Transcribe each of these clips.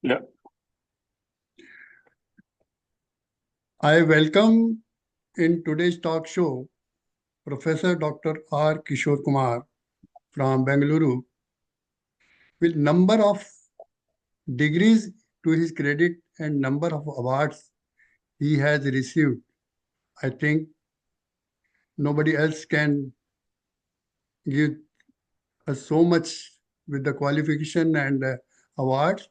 Yeah. I welcome in today's talk show Professor Dr. R. Kishore Kumar from Bangalore with number of degrees to his credit and number of awards he has received. I think nobody else can give us so much with the qualification and awards.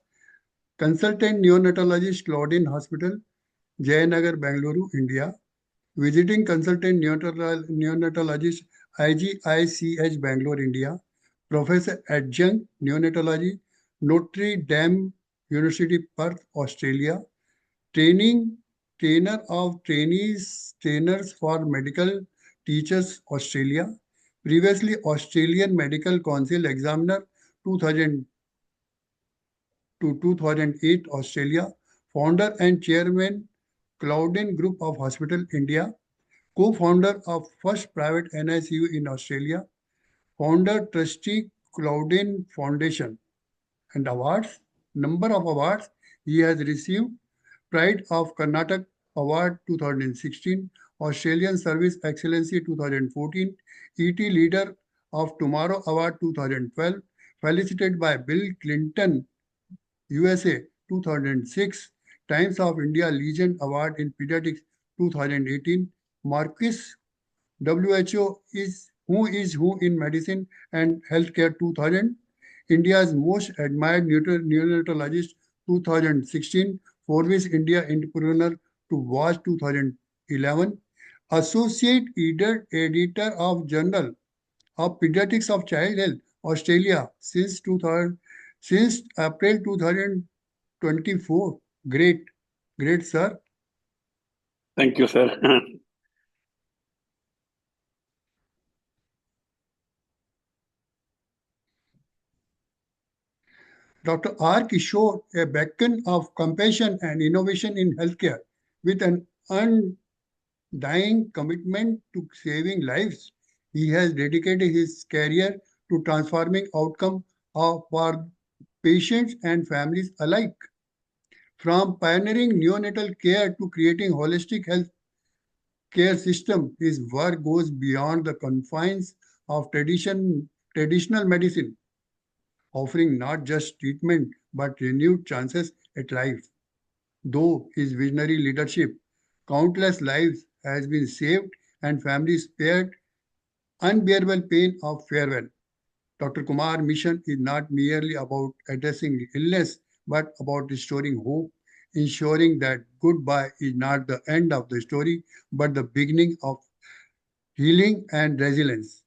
Consultant neonatologist Cloudnine Hospital, Jayanagar, Bangalore, India. Visiting consultant neonatologist IGICH Bangalore, India. Professor Adjunct Neonatology, Notre Dame University, Perth, Australia. Training Trainer of trainers for medical teachers, Australia. Previously Australian Medical Council Examiner 2000 to 2008, Australia. Founder and Chairman, Cloudnine Group of Hospitals, India. Co-founder of first private NICU in Australia. Founder, trustee, Cloudnine Foundation. And awards, number of awards he has received: Pride of Karnataka Award 2016, Australian Service Excellency 2014, ET Leader of Tomorrow Award 2012, felicitated by Bill Clinton, USA 2006, Times of India Legend Award in Pediatrics 2018, Marquis WHO is who in medicine and healthcare 2000, India's most admired neonatologist 2016, Forbes India Entrepreneur to Watch 2011, Associate Editor of Journal of Pediatrics of Child Health, Australia since April 2024. Great, great, sir. Thank you, sir. Dr. R. Kishore, a beacon of compassion and innovation in healthcare, with an undying commitment to saving lives. He has dedicated his career to transforming outcome for patients and families alike. From pioneering neonatal care to creating holistic health care system, his work goes beyond the confines of traditional medicine, offering not just treatment but renewed chances at life. Though his visionary leadership, countless lives has been saved and families spared unbearable pain of farewell. Dr. Kumar's mission is not merely about addressing illness, but about restoring hope, ensuring that goodbye is not the end of the story, but the beginning of healing and resilience.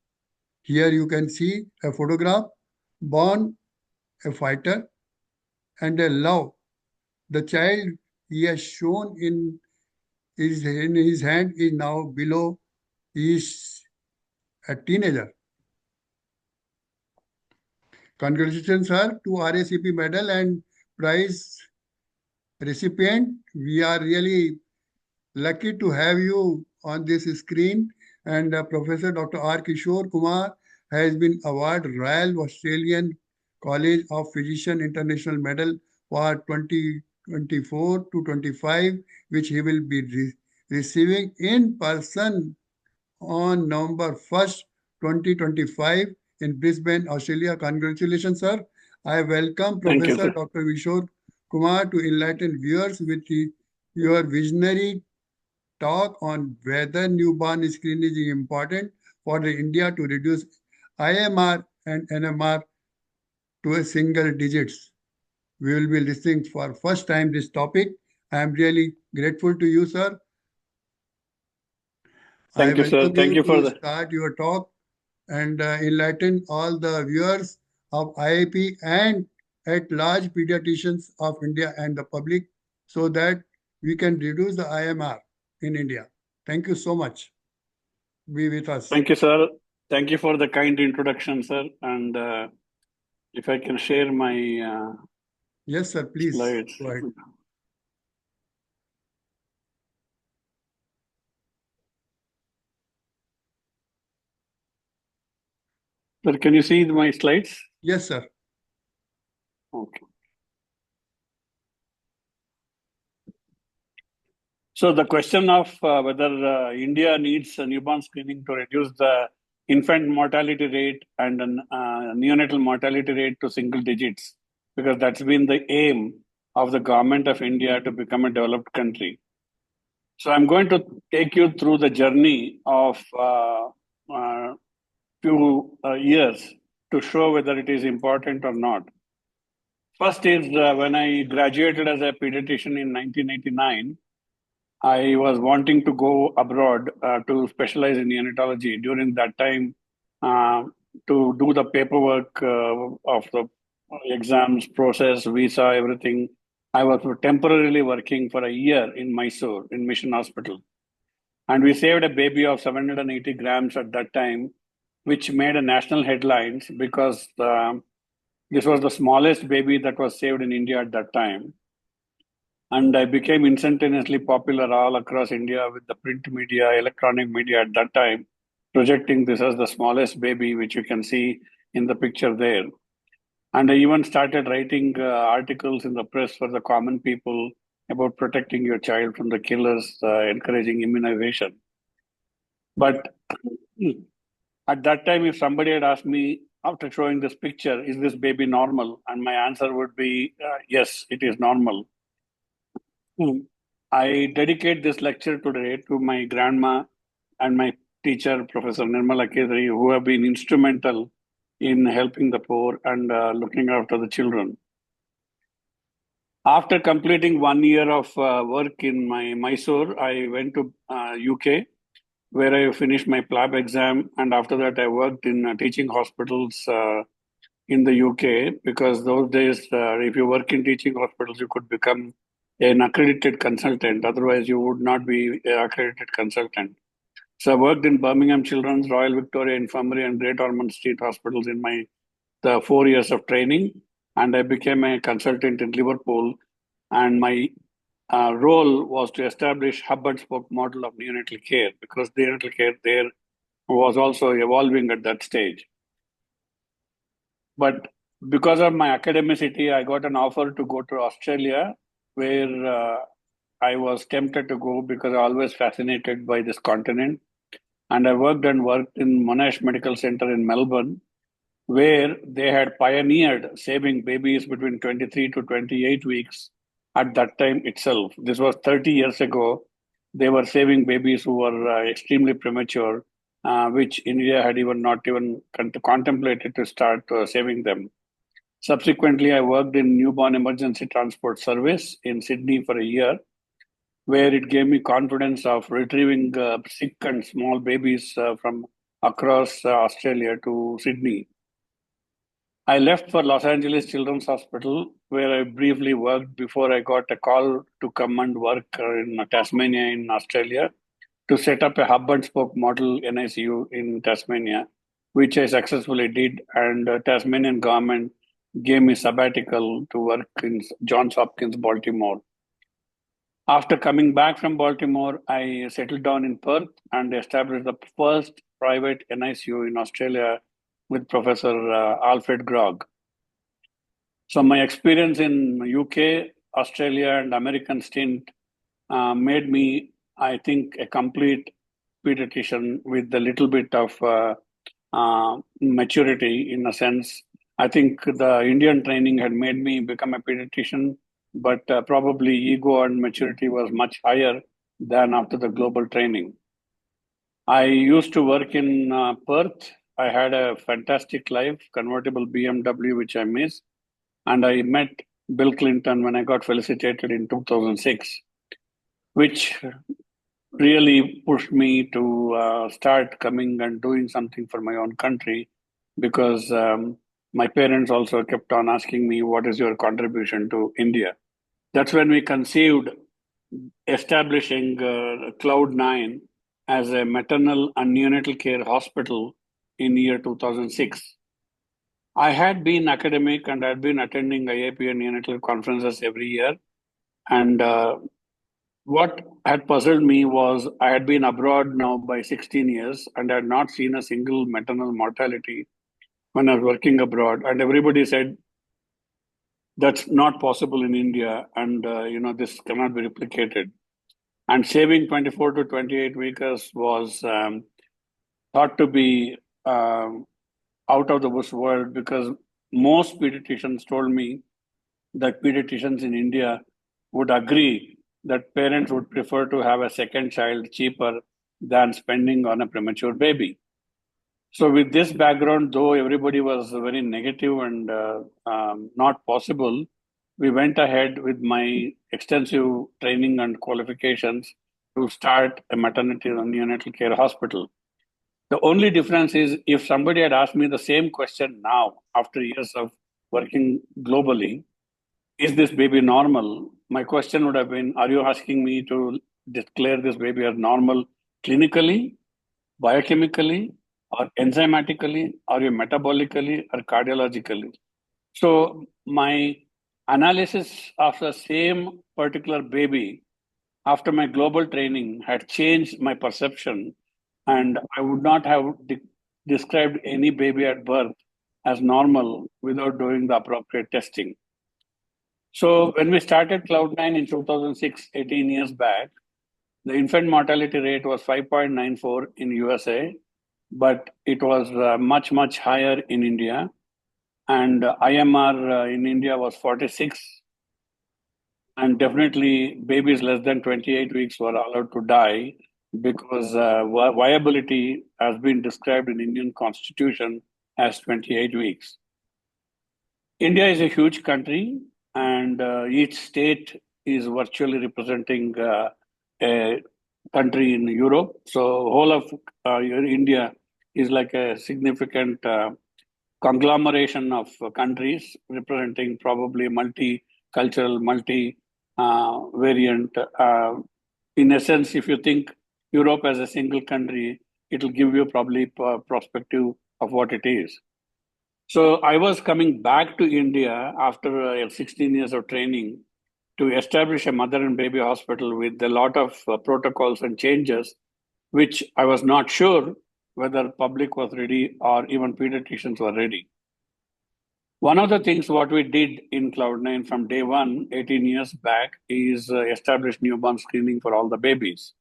Here you can see a photograph, born a fighter and a love. The child he has shown in his hand is now below. He is a teenager. Congratulations, sir, to RACP medal and prize recipient. We are really lucky to have you on this screen. And Professor Dr. R. Kishore Kumar has been awarded Royal Australian College of Physicians International Medal for 2024 to 25, which he will be receiving in person on November 1st, 2025 in Brisbane, Australia. Congratulations, sir. I welcome Thank you, Professor sir. Dr. Kishore Kumar to enlighten viewers with your visionary talk on whether newborn screening is important for the India to reduce IMR and NMR to a single digits. We will be listening for first time this topic. I am really grateful to you, sir. I Thank you, sir. welcome Thank you you for to the. start your talk and enlighten all the viewers of IIP and at large pediatricians of India and the public so that we can reduce the IMR in India. Thank you so much. Be with us. Thank you, sir. Thank you for the kind introduction, sir. And if I can share my Yes, sir, please slides. go ahead. Sir, can you see my slides? Yes, sir. Okay. So the question of whether India needs newborn screening to reduce the infant mortality rate and neonatal mortality rate to single digits, because that's been the aim of the government of India to become a developed country. So I'm going to take you through the journey of few years to show whether it is important or not. First is when I graduated as a pediatrician in 1989, I was wanting to go abroad to specialize in neonatology. During that time, uh, to do the paperwork of the exams process, visa, everything, I was temporarily working for a year in Mysore, in Mission Hospital. And we saved a baby of 780 grams at that time, which made a national headlines because this was the smallest baby that was saved in India at that time. And I became instantaneously popular all across India with the print media, electronic media at that time, projecting this as the smallest baby, which you can see in the picture there. And I even started writing articles in the press for the common people about protecting your child from the killers, encouraging immunization. But at that time, if somebody had asked me after showing this picture, is this baby normal? And my answer would be, yes, it is normal. I dedicate this lecture today to my grandma and my teacher, Professor Nirmala Kedri, who have been instrumental in helping the poor and looking after the children. After completing 1 year of work in my Mysore, I went to UK, where I finished my PLAB exam, and after that I worked in teaching hospitals in the UK, because those days, if you work in teaching hospitals, you could become an accredited consultant. Otherwise, you would not be an accredited consultant. So I worked in Birmingham Children's, Royal Victoria Infirmary, and Great Ormond Street hospitals in my the 4 years of training, and I became a consultant in Liverpool. And my role was to establish hub and spoke model of neonatal care, because neonatal care there was also evolving at that stage. But because of my academicity, I got an offer to go to Australia, where I was tempted to go because I always fascinated by this continent. And I worked in Monash Medical Center in Melbourne, where they had pioneered saving babies between 23 to 28 weeks at that time itself. This was 30 years ago. They were saving babies who were extremely premature, which India had even not even contemplated to start saving them. Subsequently, I worked in newborn emergency transport service in Sydney for a year, where it gave me confidence of retrieving sick and small babies from across Australia to Sydney. I left for Los Angeles Children's Hospital, where I briefly worked before I got a call to come and work in Tasmania in Australia to set up a hub and spoke model NICU in Tasmania, which I successfully did. And Tasmanian government gave me sabbatical to work in Johns Hopkins, Baltimore. After coming back from Baltimore, I settled down in Perth and established the first private NICU in Australia with Professor Alfred Grogg. So my experience in UK, Australia, and American stint made me, I think, a complete pediatrician with a little bit of maturity in a sense. I think the Indian training had made me become a pediatrician, but probably ego and maturity was much higher than after the global training. I used to work in Perth. I had a fantastic life, convertible BMW, which I miss. And I met Bill Clinton when I got felicitated in 2006, which really pushed me to start coming and doing something for my own country, because my parents also kept on asking me, what is your contribution to India? That's when we conceived establishing Cloudnine as a maternal and neonatal care hospital in year 2006. I had been academic and had been attending IAP and neonatal conferences every year. And what had puzzled me was I had been abroad now by 16 years and had not seen a single maternal mortality when I was working abroad. And everybody said, that's not possible in India. And, this cannot be replicated. And saving 24 to 28 weeks was thought to be out of the world, because most pediatricians told me that pediatricians in India would agree that parents would prefer to have a second child cheaper than spending on a premature baby. So with this background, though everybody was very negative and not possible, we went ahead with my extensive training and qualifications to start a maternity and neonatal care hospital. The only difference is, if somebody had asked me the same question now, after years of working globally, is this baby normal? My question would have been, are you asking me to declare this baby as normal clinically, biochemically, or enzymatically, or metabolically, or cardiologically? So my analysis of the same particular baby after my global training had changed my perception, and I would not have described any baby at birth as normal without doing the appropriate testing. So when we started Cloudnine in 2006, 18 years back, the infant mortality rate was 5.94 in USA, but it was much, much higher in India. And IMR in India was 46. And definitely babies less than 28 weeks were allowed to die, because viability has been described in Indian Constitution as 28 weeks. India is a huge country, and each state is virtually representing a country in Europe. So whole of India is like a significant conglomeration of countries representing probably multicultural, multi-variant. In essence, if you think Europe as a single country, it will give you probably a perspective of what it is. So I was coming back to India after 16 years of training to establish a mother and baby hospital with a lot of protocols and changes, which I was not sure whether public was ready or even pediatricians were ready. One of the things what we did in Cloudnine from day one, 18 years back, is establish newborn screening for all the babies.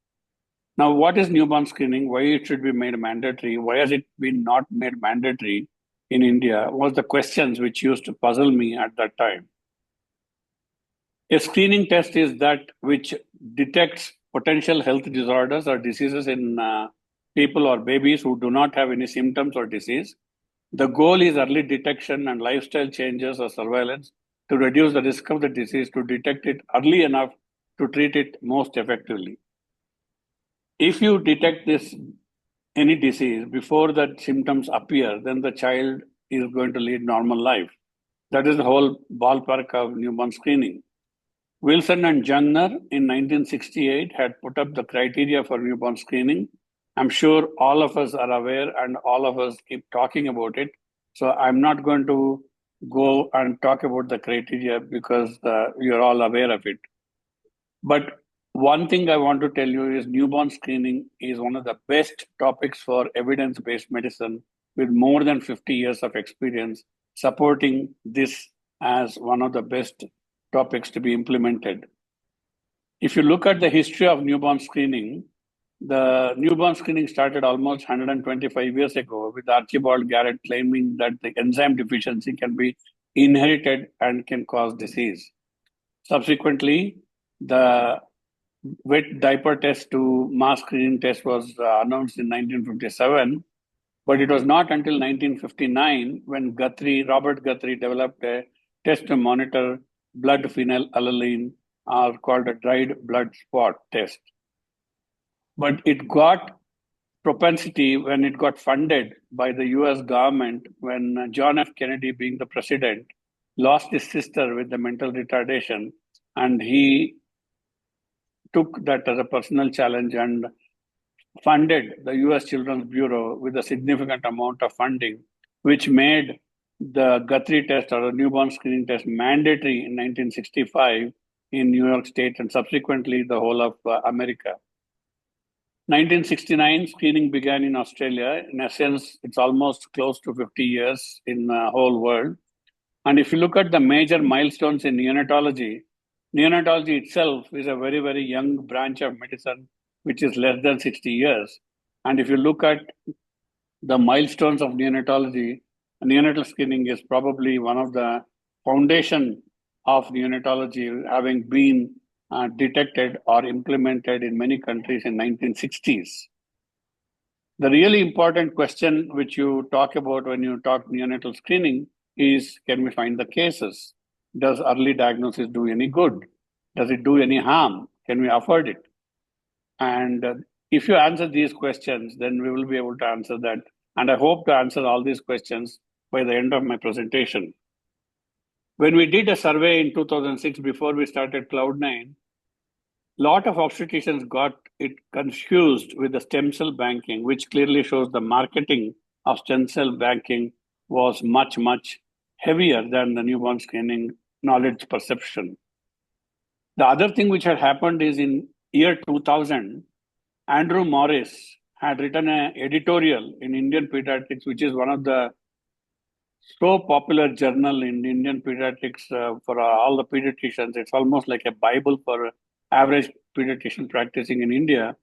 Now, what is newborn screening? Why it should be made mandatory? Why has it been not made mandatory in India? Was the questions which used to puzzle me at that time. A screening test is that which detects potential health disorders or diseases in people or babies who do not have any symptoms or disease. The goal is early detection and lifestyle changes or surveillance to reduce the risk of the disease, to detect it early enough to treat it most effectively. If you detect any disease before the symptoms appear, then the child is going to lead normal life. That is the whole ballpark of newborn screening. Wilson and Jungner in 1968 had put up the criteria for newborn screening. I'm sure all of us are aware and all of us keep talking about it. So I'm not going to go and talk about the criteria because you're all aware of it. But one thing I want to tell you is newborn screening is one of the best topics for evidence-based medicine, with more than 50 years of experience supporting this as one of the best topics to be implemented. If you look at the history of newborn screening, the newborn screening started almost 125 years ago, with Archibald Garrett claiming that the enzyme deficiency can be inherited and can cause disease. Subsequently, the wet diaper test to mass screening test was announced in 1957, but it was not until 1959 when Robert Guthrie developed a test to monitor blood phenylalanine, called a dried blood spot test. But it got propensity when it got funded by the US government, when John F. Kennedy, being the president, lost his sister with the mental retardation, and he took that as a personal challenge and funded the US Children's Bureau with a significant amount of funding, which made the Guthrie test, or a newborn screening test, mandatory in 1965 in New York State and subsequently the whole of America. 1969, screening began in Australia. In essence, it's almost close to 50 years in the whole world. And if you look at the major milestones in neonatology, neonatology itself is a very, very young branch of medicine, which is less than 60 years. And if you look at the milestones of neonatology, neonatal screening is probably one of the foundation of neonatology, having been detected or implemented in many countries in 1960s. The really important question which you talk about when you talk neonatal screening is, can we find the cases? Does early diagnosis do any good? Does it do any harm? Can we afford it? And if you answer these questions, then we will be able to answer that. And I hope to answer all these questions by the end of my presentation. When we did a survey in 2006, before we started Cloudnine, a lot of obstetricians got it confused with the stem cell banking, which clearly shows the marketing of stem cell banking was much, much heavier than the newborn screening knowledge perception. The other thing which had happened is in year 2000, Andrew Morris had written an editorial in Indian Pediatrics, which is one of the so popular journal in Indian pediatrics for all the pediatricians. It's almost like a Bible for average pediatrician practicing in India.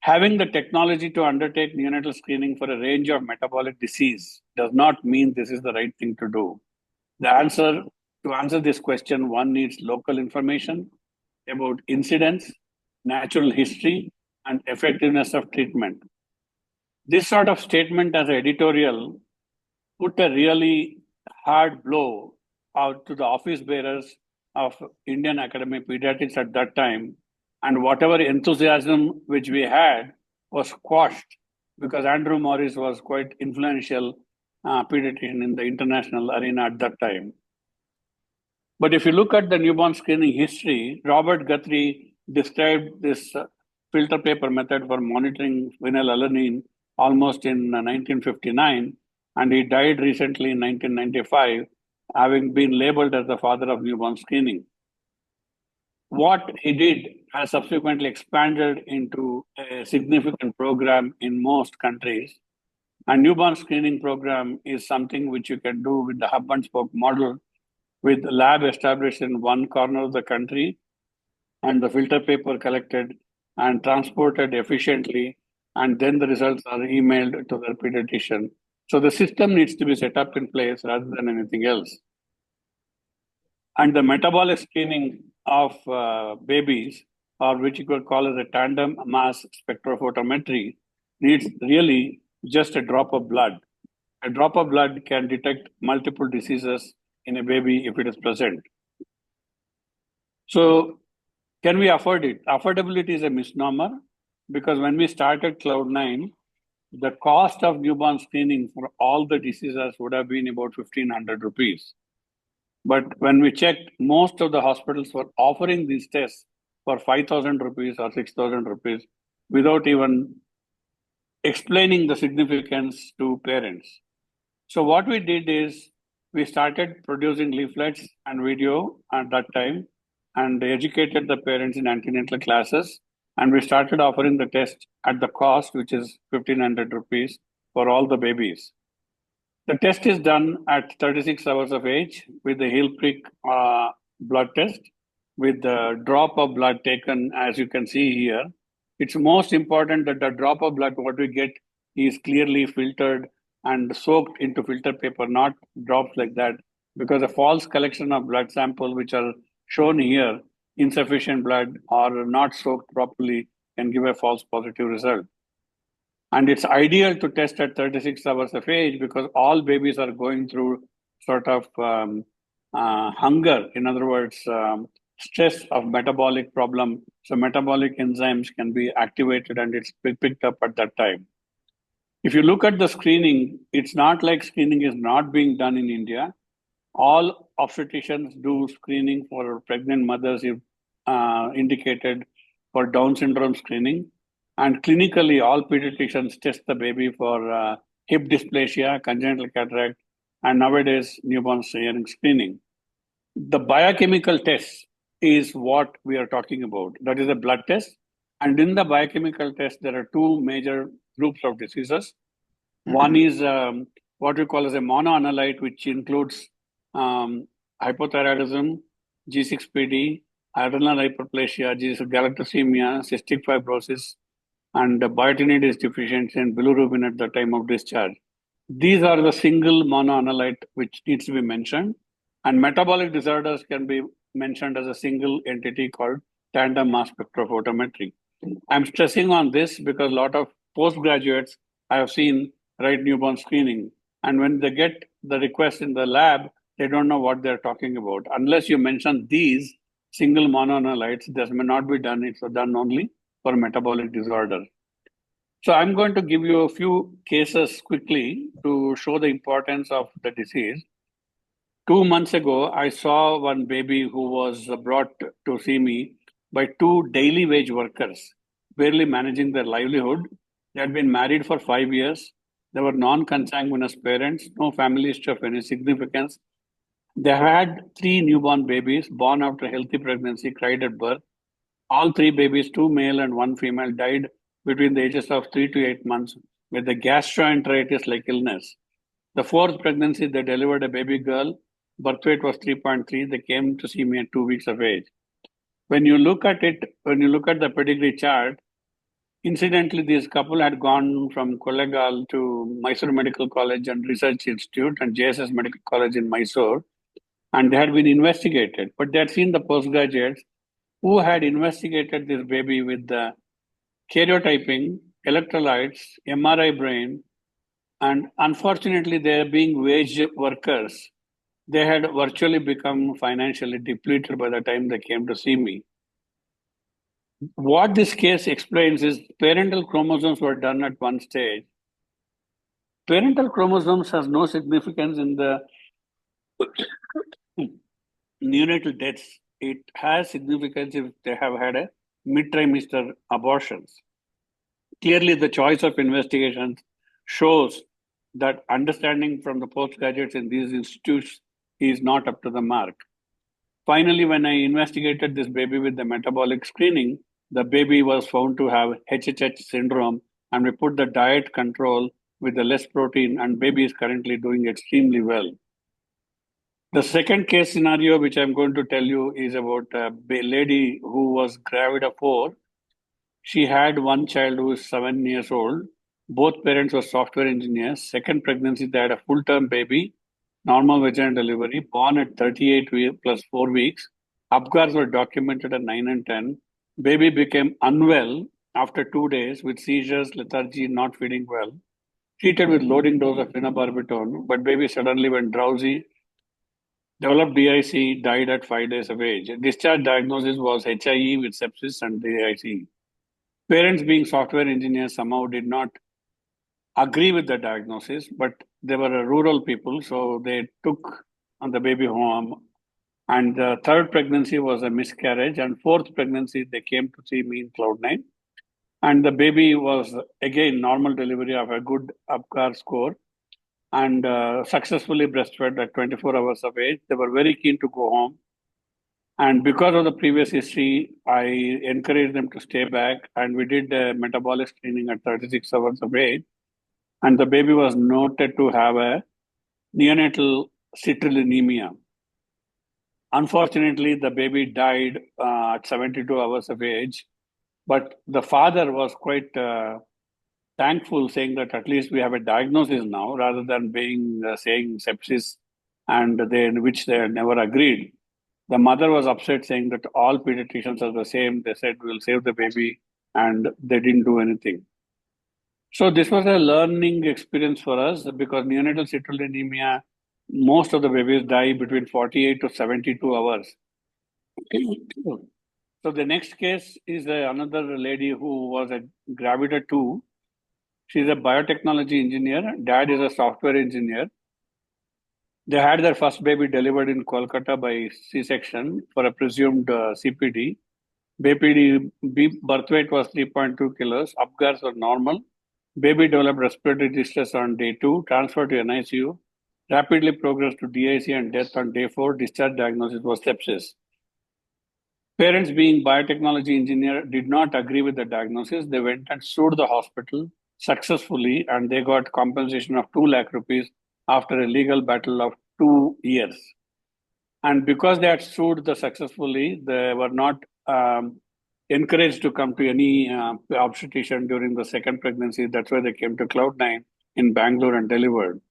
Having the technology to undertake neonatal screening for a range of metabolic disease does not mean this is the right thing to do. To answer this question, one needs local information about incidence, natural history, and effectiveness of treatment. This sort of statement as an editorial put a really hard blow out to the office bearers of Indian Academy of Pediatrics at that time. And whatever enthusiasm which we had was squashed because Andrew Morris was quite influential pediatrician in the international arena at that time. But if you look at the newborn screening history, Robert Guthrie described this filter paper method for monitoring phenylalanine almost in 1959, and he died recently in 1995, having been labeled as the father of newborn screening. What he did has subsequently expanded into a significant program in most countries. And newborn screening program is something which you can do with the hub and spoke model, with the lab established in one corner of the country and the filter paper collected and transported efficiently, and then the results are emailed to the pediatrician. So the system needs to be set up in place rather than anything else. And the metabolic screening of babies, or which you could call as a tandem mass spectrophotometry, needs really just a drop of blood. A drop of blood can detect multiple diseases in a baby if it is present. So can we afford it? Affordability is a misnomer, because when we started Cloudnine, the cost of newborn screening for all the diseases would have been about 1,500 rupees. But when we checked, most of the hospitals were offering these tests for 5,000 rupees or 6,000 rupees without even explaining the significance to parents. So what we did is we started producing leaflets and video at that time and educated the parents in antenatal classes. And we started offering the test at the cost, which is 1,500 rupees for all the babies. The test is done at 36 hours of age with the heel prick blood test, with the drop of blood taken, as you can see here. It's most important that the drop of blood, what we get, is clearly filtered and soaked into filter paper, not drops like that, because a false collection of blood sample, which are shown here, insufficient blood or not soaked properly, can give a false positive result. And it's ideal to test at 36 hours of age because all babies are going through sort of hunger. In other words, stress of metabolic problem. So metabolic enzymes can be activated and it's picked up at that time. If you look at the screening, it's not like screening is not being done in India. All obstetricians do screening for pregnant mothers if indicated for Down syndrome screening. And clinically, all pediatricians test the baby for hip dysplasia, congenital cataract, and nowadays newborn hearing screening. The biochemical test is what we are talking about. That is a blood test. And in the biochemical test, there are two major groups of diseases. One is what we call as a monoanalyte, which includes hypothyroidism, G6PD, adrenal hyperplasia, galactosemia, cystic fibrosis, and biotinidase deficiency and bilirubin at the time of discharge. These are the single monoanalyte which needs to be mentioned, and metabolic disorders can be mentioned as a single entity called tandem mass spectrophotometry. I'm stressing on this because a lot of postgraduates I have seen write newborn screening, and when they get the request in the lab, they don't know what they're talking about. Unless you mention these single monoanalytes, this may not be done. It's done only for metabolic disorder. So I'm going to give you a few cases quickly to show the importance of the disease. 2 months ago, I saw one baby who was brought to see me by two daily wage workers, barely managing their livelihood. They had been married for 5 years. They were non-consanguineous parents, no family history of any significance. They had three newborn babies born after healthy pregnancy, cried at birth. All three babies, two male and one female, died between the ages of 3 to 8 months with a gastroenteritis-like illness. The fourth pregnancy, they delivered a baby girl. Birth weight was 3.3. They came to see me at 2 weeks of age. When you look at the pedigree chart, incidentally, this couple had gone from Kollegal to Mysore Medical College and Research Institute and JSS Medical College in Mysore, and they had been investigated. But they had seen the postgraduates who had investigated this baby with the karyotyping, electrolytes, MRI brain, and unfortunately, they are being wage workers. They had virtually become financially depleted by the time they came to see me. What this case explains is parental chromosomes were done at one stage. Parental chromosomes has no significance in the neonatal deaths. It has significance if they have had a mid-trimester abortions. Clearly, the choice of investigations shows that understanding from the postgraduates in these institutes is not up to the mark. Finally, when I investigated this baby with the metabolic screening, the baby was found to have HHH syndrome, and we put the diet control with the less protein, and baby is currently doing extremely well. The second case scenario, which I'm going to tell you, is about a lady who was gravid of 4. She had one child who is 7 years old. Both parents were software engineers. Second pregnancy, they had a full-term baby, normal vaginal delivery, born at 38 plus 4 weeks. Apgars were documented at 9 and 10. Baby became unwell after 2 days with seizures, lethargy, not feeding well. Treated with loading dose of phenobarbital, but baby suddenly went drowsy, developed DIC, died at 5 days of age. Discharge diagnosis was HIE with sepsis and DIC. Parents, being software engineers, somehow did not agree with the diagnosis, but they were rural people, so they took the baby home. And the third pregnancy was a miscarriage, and fourth pregnancy, they came to see me in Cloudnine. And the baby was, again, normal delivery of a good UPCAR score and successfully breastfed at 24 hours of age. They were very keen to go home. And because of the previous history, I encouraged them to stay back, and we did a metabolic screening at 36 hours of age. And the baby was noted to have a neonatal citrullinemia. Unfortunately, the baby died at 72 hours of age, but the father was quite thankful, saying that at least we have a diagnosis now, rather than being saying sepsis, and which they had never agreed. The mother was upset, saying that all pediatricians are the same. They said we'll save the baby, and they didn't do anything. So this was a learning experience for us because neonatal citrullinemia, most of the babies die between 48 to 72 hours. So the next case is another lady who was a gravida 2. She's a biotechnology engineer. Dad is a software engineer. They had their first baby delivered in Kolkata by C-section for a presumed CPD. Baby birth weight was 3.2 kilos. Apgars were normal. Baby developed respiratory distress on day 2, transferred to NICU, rapidly progressed to DIC and death on day 4. Discharge diagnosis was sepsis. Parents, being biotechnology engineer, did not agree with the diagnosis. They went and sued the hospital successfully, and they got compensation of 2 lakh rupees after a legal battle of 2 years. And because they had sued successfully, they were not encouraged to come to any obstetrician during the second pregnancy. That's why they came to Cloudnine in Bangalore and delivered.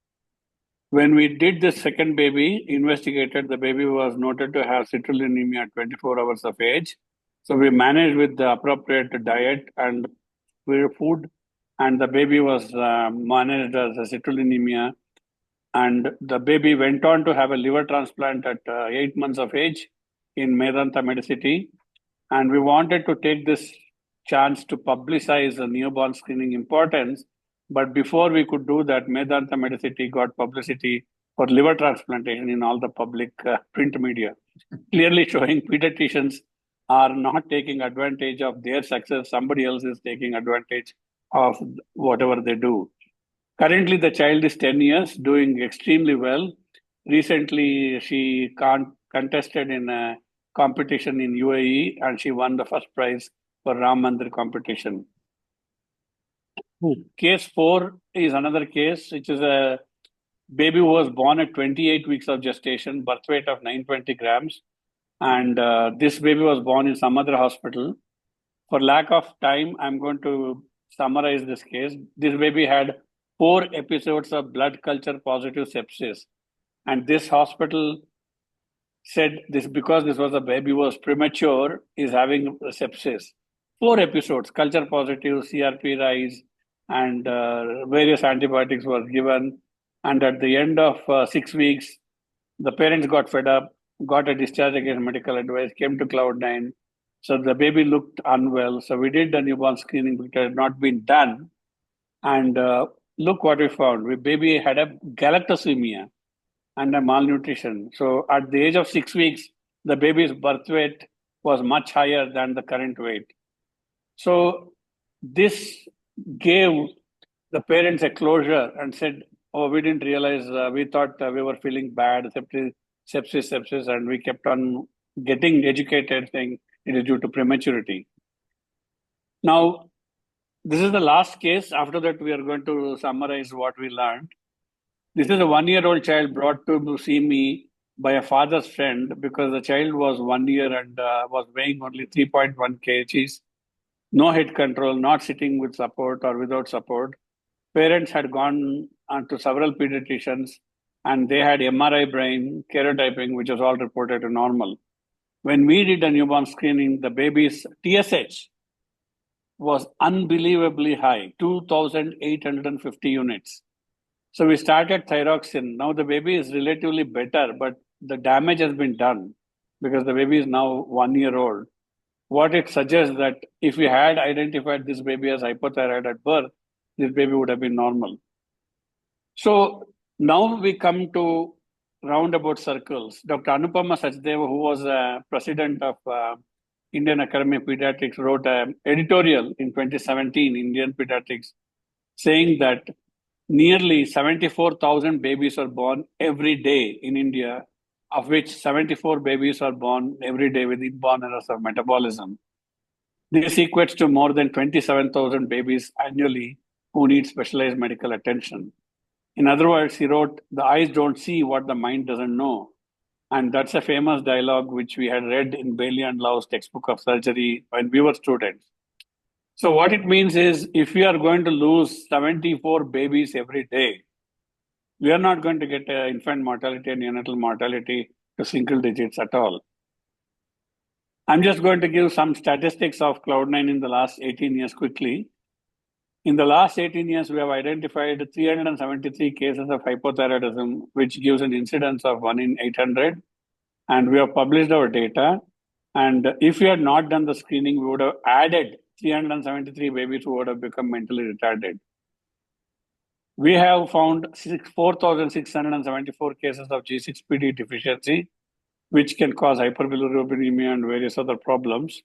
When we did the second baby, investigated, the baby was noted to have citrullinemia at 24 hours of age. So we managed with the appropriate diet and food, and the baby was managed as a citrullinemia. And the baby went on to have a liver transplant at 8 months of age in Medanta Medicity. And we wanted to take this chance to publicize the newborn screening importance. But before we could do that, Medanta Medicity got publicity for liver transplantation in all the public print media, clearly showing pediatricians are not taking advantage of their success. Somebody else is taking advantage of whatever they do. Currently, the child is 10 years, doing extremely well. Recently, she contested in a competition in UAE and she won the first prize for Ram Mandir competition. Case 4 is another case, which is a baby who was born at 28 weeks of gestation, birth weight of 920 grams. And this baby was born in some other hospital. For lack of time, I'm going to summarize this case. This baby had 4 episodes of blood culture positive sepsis. And this hospital said this because this was a baby was premature, is having sepsis. 4 episodes, culture positive, CRP rise, and various antibiotics were given. And at the end of 6 weeks, the parents got fed up, got a discharge against medical advice, came to Cloudnine. So the baby looked unwell. So we did the newborn screening, which had not been done. And look what we found. The baby had a galactosemia and a malnutrition. So at the age of 6 weeks, the baby's birth weight was much higher than the current weight. So this gave the parents a closure and said, oh, we didn't realize, we thought we were feeling bad, sepsis, and we kept on getting educated saying it is due to prematurity. Now, this is the last case. After that, we are going to summarize what we learned. This is a 1-year-old child brought to see me by a father's friend because the child was 1 year and was weighing only 3.1 kgs, no head control, not sitting with support or without support. Parents had gone on to several pediatricians and they had MRI brain, karyotyping, which was all reported as normal. When we did a newborn screening, the baby's TSH was unbelievably high, 2,850 units. So we started thyroxine. Now the baby is relatively better, but the damage has been done because the baby is now 1 year old. What it suggests that if we had identified this baby as hypothyroid at birth, this baby would have been normal. So now we come to roundabout circles. Dr. Anupama Sachdeva, who was president of Indian Academy of Pediatrics, wrote an editorial in 2017, Indian Pediatrics, saying that nearly 74,000 babies are born every day in India, of which 74 babies are born every day with inborn errors of metabolism. This equates to more than 27,000 babies annually who need specialized medical attention. In other words, he wrote, the eyes don't see what the mind doesn't know. And that's a famous dialogue which we had read in Bailey and Lau's textbook of surgery when we were students. So what it means is if we are going to lose 74 babies every day, we are not going to get infant mortality and neonatal mortality to single digits at all. I'm just going to give some statistics of Cloudnine in the last 18 years quickly. In the last 18 years, we have identified 373 cases of hypothyroidism, which gives an incidence of 1 in 800. And we have published our data. And if we had not done the screening, we would have added 373 babies who would have become mentally retarded. We have found 4,674 cases of G6PD deficiency, which can cause hyperbilirubinemia and various other problems,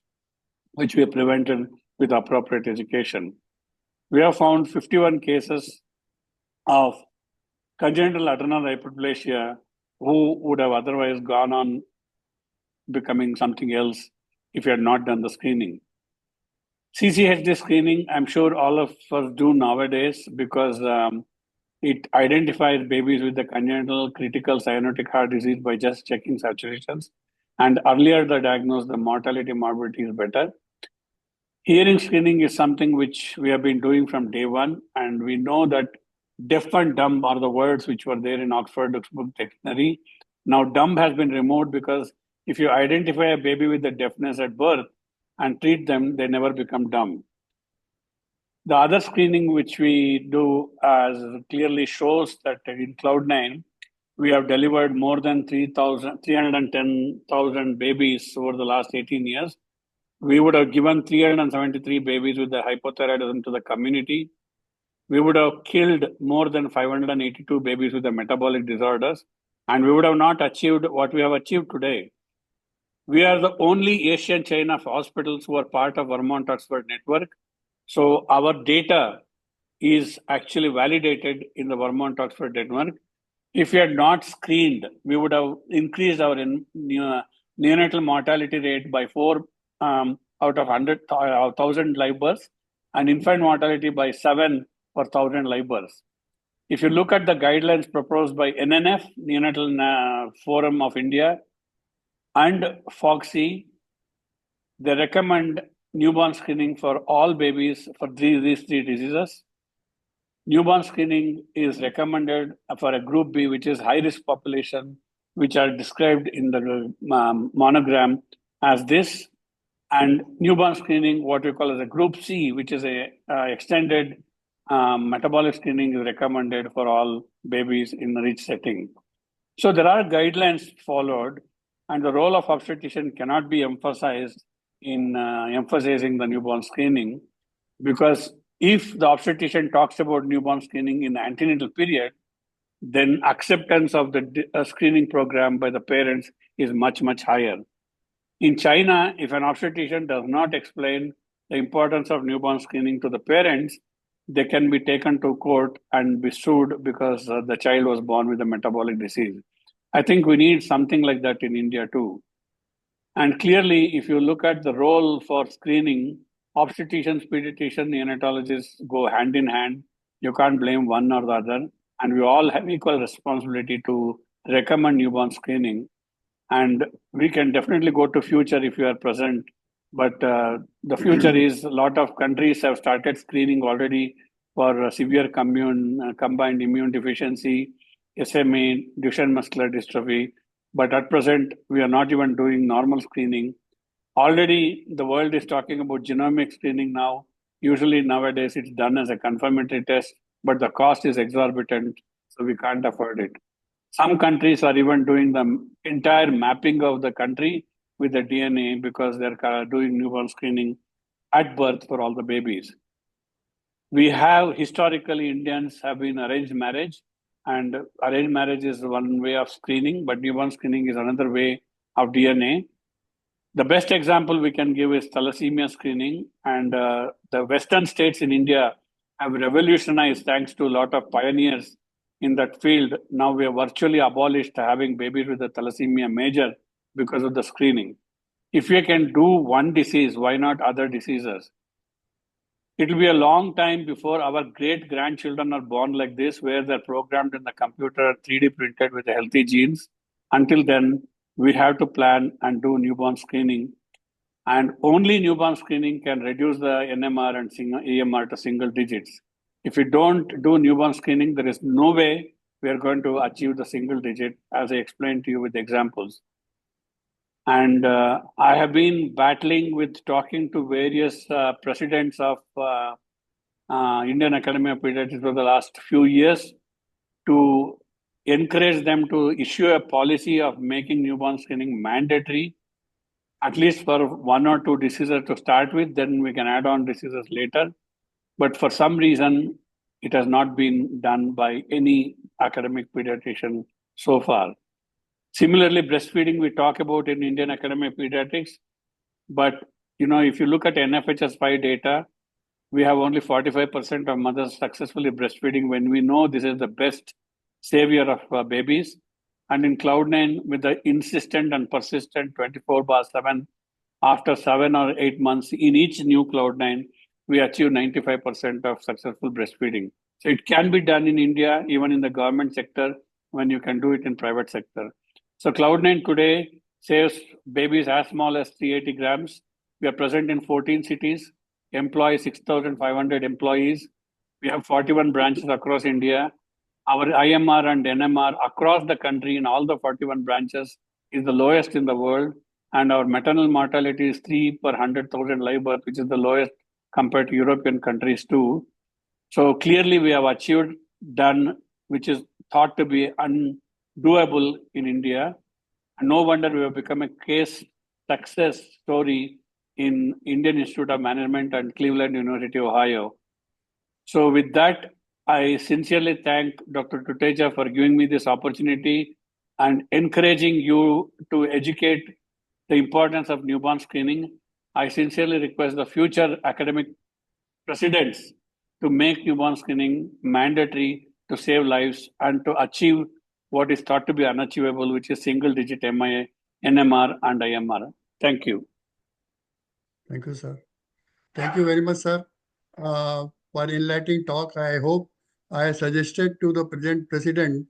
which we have prevented with appropriate education. We have found 51 cases of congenital adrenal hyperplasia who would have otherwise gone on becoming something else if we had not done the screening. CCHD screening, I'm sure all of us do nowadays because It identifies babies with the congenital critical cyanotic heart disease by just checking saturations. And earlier the diagnosis, the mortality morbidity is better. Hearing screening is something which we have been doing from day one, and we know that deaf and dumb are the words which were there in Oxford Textbook Dictionary. Now, dumb has been removed because if you identify a baby with the deafness at birth and treat them, they never become dumb. The other screening which we do as clearly shows that in Cloudnine, we have delivered more than 310,000 babies over the last 18 years. We would have given 373 babies with the hypothyroidism to the community. We would have killed more than 582 babies with the metabolic disorders, and we would have not achieved what we have achieved today. We are the only Asian chain of hospitals who are part of Vermont Oxford network. So our data is actually validated in the Vermont Oxford network. If we had not screened, we would have increased our neonatal mortality rate by 4 out of 1,000 live births, and infant mortality by 7 per 1,000 live births. If you look at the guidelines proposed by NNF, Neonatal Forum of India, and FOGSI, they recommend newborn screening for all babies for these three diseases. Newborn screening is recommended for a group B, which is high risk population, which are described in the monogram as this. And newborn screening, what we call as a group C, which is a extended metabolic screening, is recommended for all babies in a rich setting. So there are guidelines followed, and the role of obstetrician cannot be emphasized in emphasizing the newborn screening, because if the obstetrician talks about newborn screening in the antenatal period, then acceptance of the screening program by the parents is much, much higher. In China, if an obstetrician does not explain the importance of newborn screening to the parents, they can be taken to court and be sued because the child was born with a metabolic disease. I think we need something like that in India too. And clearly, if you look at the role for screening, obstetricians, pediatricians, neonatologists go hand in hand. You can't blame one or the other. And we all have equal responsibility to recommend newborn screening. And we can definitely go to future if you are present. But the future is a lot of countries have started screening already for severe combined immune deficiency, SMA, Duchenne muscular dystrophy. But at present, we are not even doing normal screening. Already, the world is talking about genomic screening now. Usually nowadays, it's done as a confirmatory test, but the cost is exorbitant, so we can't afford it. Some countries are even doing the entire mapping of the country with the DNA because they're doing newborn screening at birth for all the babies. We have historically, Indians have been arranged marriage, and arranged marriage is one way of screening, but newborn screening is another way of DNA. The best example we can give is thalassemia screening, and the Western states in India have revolutionized thanks to a lot of pioneers in that field. Now we have virtually abolished having babies with the thalassemia major because of the screening. If we can do one disease, why not other diseases? It will be a long time before our great grandchildren are born like this, where they're programmed in the computer, 3D printed with healthy genes. Until then, we have to plan and do newborn screening. And only newborn screening can reduce the NMR and EMR to single digits. If we don't do newborn screening, there is no way we are going to achieve the single digit, as I explained to you with examples. And I have been battling with talking to various presidents of Indian Academy of Pediatrics for the last few years to encourage them to issue a policy of making newborn screening mandatory, at least for one or two diseases to start with, then we can add on diseases later. But for some reason, it has not been done by any academic pediatrician so far. Similarly, breastfeeding we talk about in Indian Academy of Pediatrics, but if you look at NFHS 5 data, we have only 45% of mothers successfully breastfeeding when we know this is the best savior of babies. And in Cloudnine, with the insistent and persistent 24/7, after 7 or 8 months in each new Cloudnine, we achieve 95% of successful breastfeeding. So it can be done in India, even in the government sector, when you can do it in private sector. So Cloudnine today saves babies as small as 380 grams. We are present in 14 cities, employ 6,500 employees. We have 41 branches across India. Our IMR and NMR across the country in all the 41 branches is the lowest in the world. And our maternal mortality is 3 per 100,000 live birth, which is the lowest compared to European countries too. So clearly we have done, which is thought to be undoable in India. And no wonder we have become a case success story in Indian Institute of Management and Cleveland University, Ohio. So with that, I sincerely thank Dr. Tuteja for giving me this opportunity and encouraging you to educate the importance of newborn screening. I sincerely request the future academic presidents to make newborn screening mandatory to save lives and to achieve what is thought to be unachievable, which is single-digit MIA, NMR, and IMR. Thank you. Thank you, sir. Thank you very much, sir, for enlightening talk. I hope I suggested to the present president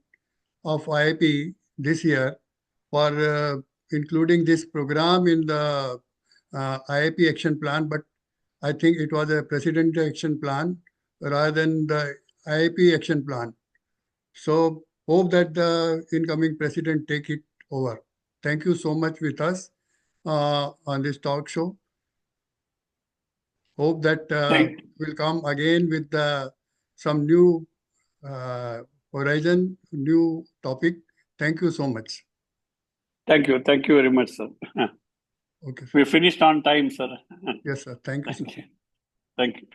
of IIP this year for including this program in the IIP action plan, but I think it was a president action plan rather than the IIP action plan. So hope that the incoming president take it over. Thank you so much with us on this talk show. Hope that will come again with some new horizon, new topic. Thank you so much. Thank you. Thank you very much, sir. Okay. We finished on time, sir. Yes, sir. Thank you. Thank you. Thank you.